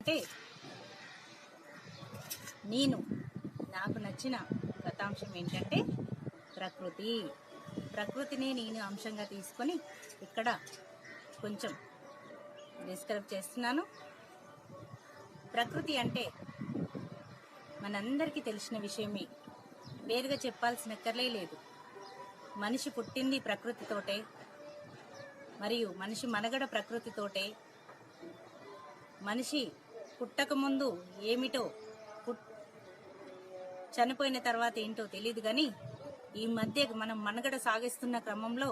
ఏంటంటే, నాకు నచ్చిన కథాంశం ఏంటంటే ప్రకృతిని నేను అంశంగా తీసుకొని ఇక్కడ కొంచెం డిస్క్రైబ్ చేస్తున్నాను. ప్రకృతి అంటే మనందరికీ తెలిసిన విషయమే, వేరుగా చెప్పాల్సినక్కర్లే లేదు. మనిషి పుట్టింది ప్రకృతితోటే, మరియు మనిషి మనుగడ ప్రకృతితోటే. మనిషి పుట్టకముందు ఏమిటో, చనిపోయిన తర్వాత ఏంటో తెలియదు, కానీ ఈ మధ్య మనం మనుగడ సాగిస్తున్న క్రమంలో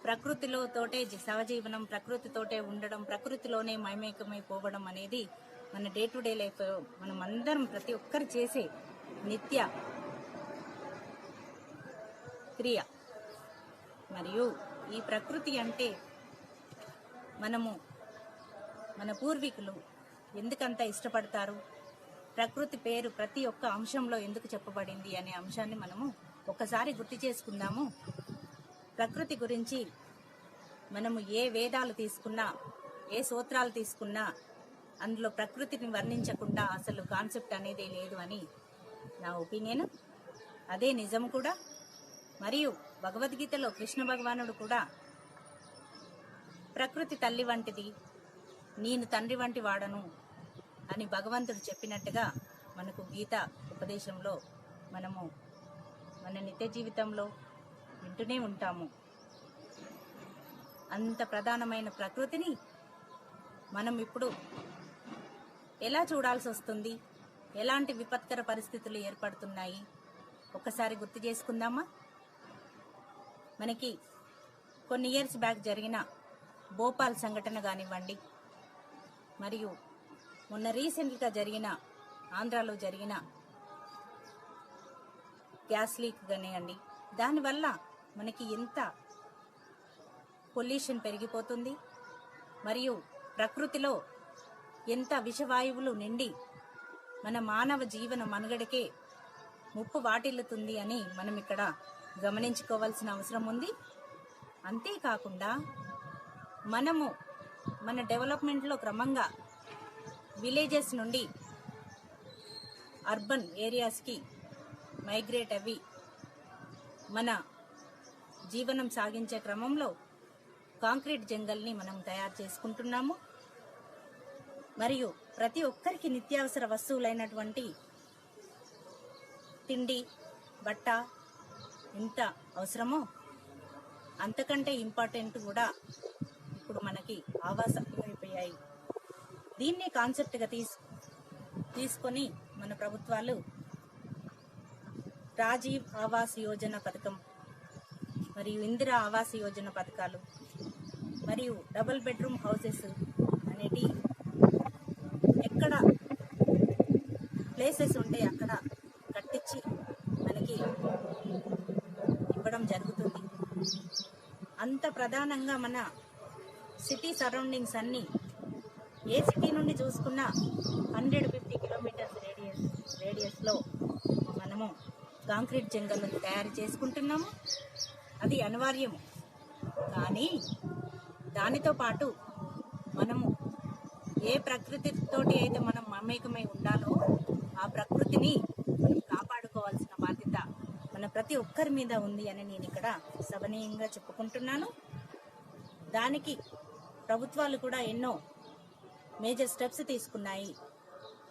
ప్రకృతితోటే సహజీవనం, ప్రకృతితోటే ఉండడం, ప్రకృతిలోనే మమేకమైపోవడం అనేది మన డే టు డే లైఫ్ మనం అందరం ప్రతి ఒక్కరు చేసే నిత్య క్రియ. మరియు ఈ ప్రకృతి అంటే మన పూర్వీకులు ఎందుకంత ఇష్టపడతారు, ప్రకృతి పేరు ప్రతి ఒక్క అంశంలో ఎందుకు చెప్పబడింది అనే అంశాన్ని మనము ఒకసారి గుర్తు చేసుకుందాము. ప్రకృతి గురించి మనము ఏ వేదాలు తీసుకున్నా, ఏ సూత్రాలు తీసుకున్నా అందులో ప్రకృతిని వర్ణించకుండా అసలు కాన్సెప్ట్ అనేది లేదు అని నా ఒపీనియన్. అదే నిజం కూడా. మరియు భగవద్గీతలో కృష్ణ భగవానుడు కూడా ప్రకృతి తల్లి వంటిది, నేను తండ్రి వంటి వాడను అని భగవంతుడు చెప్పినట్టుగా మనకు గీత ఉపదేశంలో మనము మన నిత్య జీవితంలో వింటూనే ఉంటాము. అంత ప్రధానమైన ప్రకృతిని మనం ఇప్పుడు ఎలా చూడాల్సి వస్తుంది, ఎలాంటి విపత్కర పరిస్థితులు ఏర్పడుతున్నాయి ఒక్కసారి గుర్తు చేసుకుందామా. మనకి కొన్ని ఇయర్స్ బ్యాక్ జరిగిన భోపాల్ సంఘటన కానివ్వండి, మరియు మొన్న రీసెంట్గా జరిగిన ఆంధ్రాలో జరిగిన గ్యాస్ లీక్ కానివ్వండి, దానివల్ల మనకి ఎంత పొల్యూషన్ పెరిగిపోతుంది, మరియు ప్రకృతిలో ఎంత విషవాయువులు నిండి మన మానవ జీవన మనుగడకే ముప్పు వాటిల్లుతుంది అని మనం ఇక్కడ గమనించుకోవాల్సిన అవసరం ఉంది. అంతేకాకుండా మనము మన డెవలప్మెంట్లో క్రమంగా విలేజెస్ నుండి అర్బన్ ఏరియాస్కి మైగ్రేట్ అవి మన జీవనం సాగించే క్రమంలో కాంక్రీట్ జంగల్ని మనం తయారు చేసుకుంటున్నాము. మరియు ప్రతి ఒక్కరికి నిత్యావసర వస్తువులైనటువంటి తిండి, బట్ట ఎంత అవసరమో అంతకంటే ఇంపార్టెంట్ కూడా ఇప్పుడు మనకి ఆవాసాలు అయిపోయాయి. దీన్నే కాన్సెప్ట్గా తీసుకొని మన ప్రభుత్వాలు రాజీవ్ ఆవాస్ యోజన పథకం మరియు ఇందిరా ఆవాస్ యోజన పథకాలు మరియు డబుల్ బెడ్రూమ్ హౌసెస్ అనేటి ఎక్కడ ప్లేసెస్ ఉంటే అక్కడ కట్టించి మనకి ఇవ్వడం జరుగుతుంది. అంత ప్రధానంగా మన సిటీ సరౌండింగ్స్ అన్నీ ఏ సిటీ నుండి చూసుకున్నా 150 కిలోమీటర్స్ రేడియస్లో మనము కాంక్రీట్ జంగళ్ళను తయారు చేసుకుంటున్నాము. అది అనివార్యము. కానీ దానితో పాటు మనము ఏ ప్రకృతితోటి అయితే మనం మమేకమై ఉండాలో ఆ ప్రకృతిని మనం కాపాడుకోవాల్సిన బాధ్యత మన ప్రతి ఒక్కరి మీద ఉంది అని నేను ఇక్కడ సభనీయంగా చెప్పుకుంటున్నాను. దానికి ప్రభుత్వాలు కూడా ఎన్నో మేజర్ స్టెప్స్ తీసుకున్నాయి.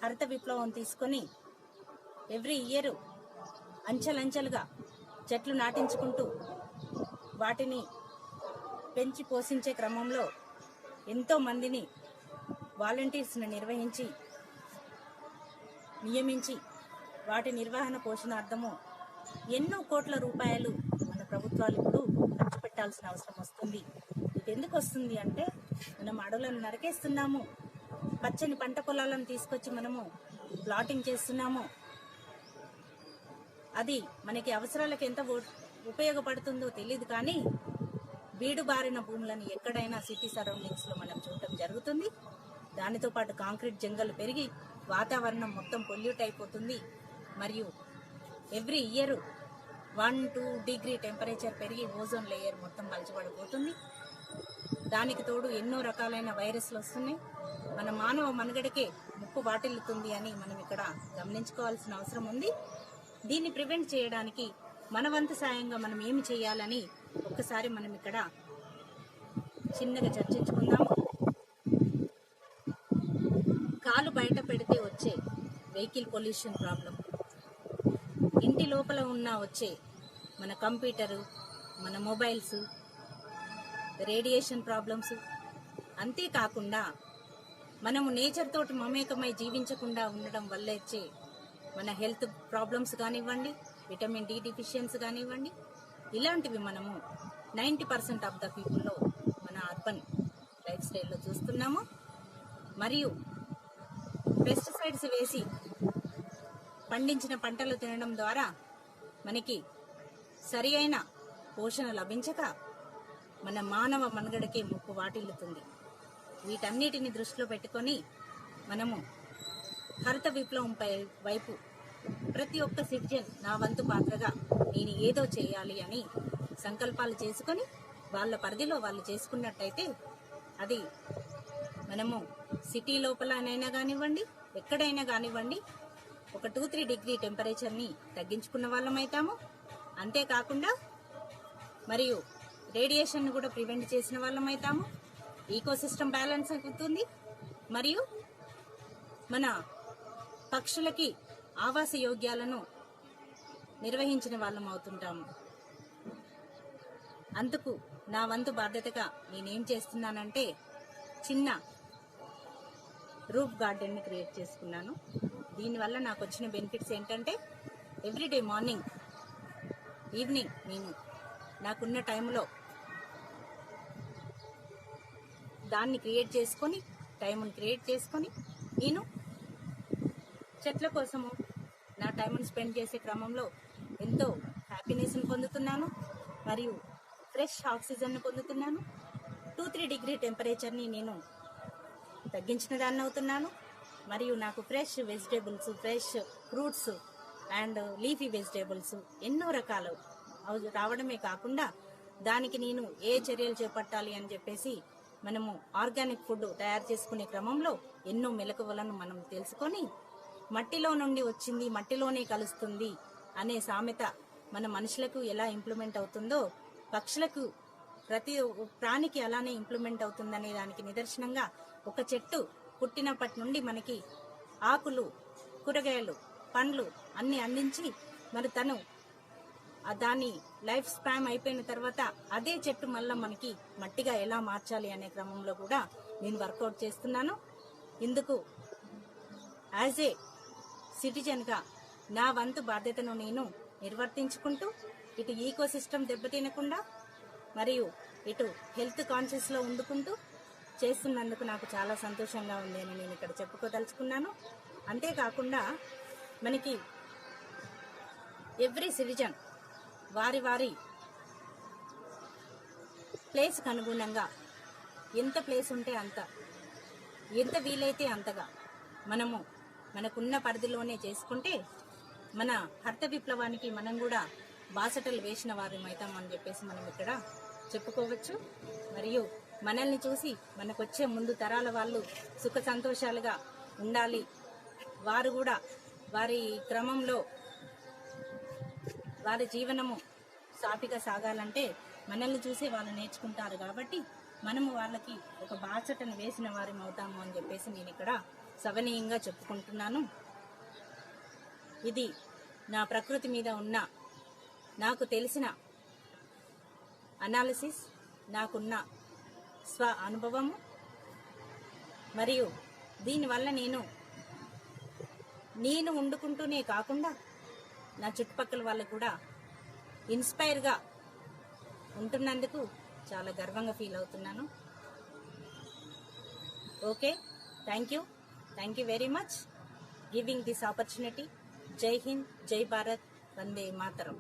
హరిత విప్లవం తీసుకొని ఎవ్రీ ఇయర్ అంచెలంచెలుగా చెట్లు నాటించుకుంటూ వాటిని పెంచి పోషించే క్రమంలో ఎంతో మందిని వాలంటీర్స్ని నియమించి వాటి నిర్వహణ పోషణార్థము ఎన్నో కోట్ల రూపాయలు మన ప్రభుత్వాలు ఇప్పుడు ఖర్చు పెట్టాల్సిన అవసరం వస్తుంది. ఇది ఎందుకు వస్తుంది అంటే, మనం అడవులను నరికేస్తున్నాము, పచ్చని పంట పొలాలను తీసుకొచ్చి మనము ప్లాటింగ్ చేస్తున్నాము. అది మనకి అవసరాలకు ఎంత ఉపయోగపడుతుందో తెలియదు, కానీ బీడు బారిన భూములను ఎక్కడైనా సిటీ సరౌండింగ్స్లో మనం చూడటం జరుగుతుంది. దానితో పాటు కాంక్రీట్ జంగలు పెరిగి వాతావరణం మొత్తం పొల్యూట్ అయిపోతుంది. మరియు ఎవ్రీ ఇయర్ 1-2 డిగ్రీ టెంపరేచర్ పెరిగి ఓజోన్ లేయర్ మొత్తం పలచబడిపోతుంది. దానికి తోడు ఎన్నో రకాలైన వైరస్లు వస్తున్నాయి. మన మానవ మనుగడకే ముప్పు వాటిల్లుతుంది అని మనం ఇక్కడ గమనించుకోవాల్సిన అవసరం ఉంది. దీన్ని ప్రివెంట్ చేయడానికి మన వంతు సాయంగా మనం ఏమి చేయాలని ఒక్కసారి మనం ఇక్కడ చిన్నగా చర్చించుకుందాం. కాలు బయట పెడితే వచ్చే వెహికల్ పొల్యూషన్ ప్రాబ్లం, ఇంటి లోపల ఉన్న వచ్చే మన కంప్యూటరు, మన మొబైల్స్, రేడియేషన్ ప్రాబ్లమ్స్, అంతేకాకుండా మనము నేచర్ తోటి మమేకమై జీవించకుండా ఉండడం వల్ల వచ్చే మన హెల్త్ ప్రాబ్లమ్స్ కానివ్వండి, విటమిన్ డి డిఫిషియన్సీ కానివ్వండి, ఇలాంటివి మనము 90% ఆఫ్ ద పీపుల్లో మన అర్బన్ లైఫ్ స్టైల్లో చూస్తున్నాము. మరియు పెస్టిసైడ్స్ వేసి పండించిన పంటలు తినడం ద్వారా మనకి సరి అయిన పోషణ లభించక మన మానవ మనుగడకే ముప్పు వాటిల్లుతుంది. వీటన్నిటిని దృష్టిలో పెట్టుకొని మనము హరిత విప్లవం వైపు ప్రతి ఒక్క సిటిజన్ నా వంతు పాత్రగా నేను ఏదో చేయాలి అని సంకల్పాలు చేసుకొని వాళ్ళ పరిధిలో వాళ్ళు చేసుకున్నట్టయితే అది మనము సిటీ లోపలనైనా కానివ్వండి, ఎక్కడైనా కానివ్వండి, ఒక 2-3 డిగ్రీ టెంపరేచర్ని తగ్గించుకున్న వాళ్ళం అవుతాము. అంతేకాకుండా మరియు రేడియేషన్ కూడా ప్రివెంట్ చేసిన వాళ్ళం అవుతాము. ఈకోసిస్టమ్ బ్యాలెన్స్ అవుతుంది. మరియు మన పక్షులకి ఆవాస యోగ్యాలను నిర్వహించిన వాళ్ళం అవుతుంటాము. అందుకు నా వంతు బాధ్యతగా నేనేం చేస్తున్నానంటే చిన్న రూఫ్ గార్డెన్ని క్రియేట్ చేసుకున్నాను. దీనివల్ల నాకు వచ్చిన బెనిఫిట్స్ ఏంటంటే ఎవ్రీడే మార్నింగ్, ఈవినింగ్ నేను నాకున్న టైంలో దాన్ని క్రియేట్ చేసుకొని నేను చెట్ల కోసము నా టైంను స్పెండ్ చేసే క్రమంలో ఎంతో హ్యాపీనెస్ని పొందుతున్నాను. మరియు ఫ్రెష్ ఆక్సిజన్ను పొందుతున్నాను. 2-3 డిగ్రీ టెంపరేచర్ని నేను తగ్గించిన దాన్ని అవుతున్నాను. మరియు నాకు fresh vegetables, fresh fruits and leafy vegetables ఎన్నో రకాలు రావడమే కాకుండా దానికి నేను ఏ చర్యలు చేపట్టాలి అని చెప్పేసి మనము ఆర్గానిక్ ఫుడ్ తయారు చేసుకునే క్రమంలో ఎన్నో మెలకువలను మనం తెలుసుకొని మట్టిలో నుండి వచ్చింది మట్టిలోనే కలుస్తుంది అనే సామెత మన మనుషులకు ఎలా ఇంప్లిమెంట్ అవుతుందో పక్షులకు, ప్రతి ప్రాణికి అలానే ఇంప్లిమెంట్ అవుతుందనే దానికి నిదర్శనంగా ఒక చెట్టు పుట్టినప్పటి నుండి మనకి ఆకులు, కూరగాయలు, పండ్లు అన్ని అందించి మరి తను దాని లైఫ్ స్పాన్ అయిపోయిన తర్వాత అదే చెట్టు మళ్ళీ మనకి మట్టిగా ఎలా మార్చాలి అనే క్రమంలో కూడా నేను వర్కౌట్ చేస్తున్నాను. ఇందుకు యాజ్ ఏ సిటిజన్గా నా వంతు బాధ్యతను నేను నిర్వర్తించుకుంటూ ఇటు ఈకో సిస్టమ్ దెబ్బతినకుండా మరియు ఇటు హెల్త్ కాన్షియస్లో ఉండుకుంటూ చేస్తున్నందుకు నాకు చాలా సంతోషంగా ఉంది అని నేను ఇక్కడ చెప్పుకోదలుచుకున్నాను. అంతేకాకుండా మనకి ఎవ్రీ సిటిజన్ వారి వారి ప్లేస్కి అనుగుణంగా ఎంత ప్లేస్ ఉంటే అంత, ఎంత వీలైతే అంతగా మనము మనకున్న పరిధిలోనే చేసుకుంటే మన హరిత విప్లవానికి మనం కూడా బాసటలు వేసిన వారమవుతామని చెప్పేసి మనం ఇక్కడ చెప్పుకోవచ్చు. మరియు మనల్ని చూసి మనకొచ్చే ముందు తరాల వాళ్ళు సుఖ సంతోషాలుగా ఉండాలి, వారు కూడా వారి క్రమంలో వారి జీవనము సాఫీగా సాగాలంటే మనల్ని చూసి వాళ్ళు నేర్చుకుంటారు. కాబట్టి మనము వాళ్ళకి ఒక బాసటను వేసిన వారం అవుతాము అని చెప్పేసి నేను ఇక్కడ సవనీయంగా చెప్పుకుంటున్నాను. ఇది నా ప్రకృతి మీద ఉన్న నాకు తెలిసిన అనాలిసిస్, నాకున్న స్వ అనుభవము. మరియు దీనివల్ల నేను వండుకుంటూనే కాకుండా నా చుట్టుపక్కల వాళ్ళకు కూడా ఇన్స్పైర్గా ఉంటున్నందుకు చాలా గర్వంగా ఫీల్ అవుతున్నాను. Okay, thank you very much giving this opportunity. జై హింద్, జై భారత్, వందే మాతరం.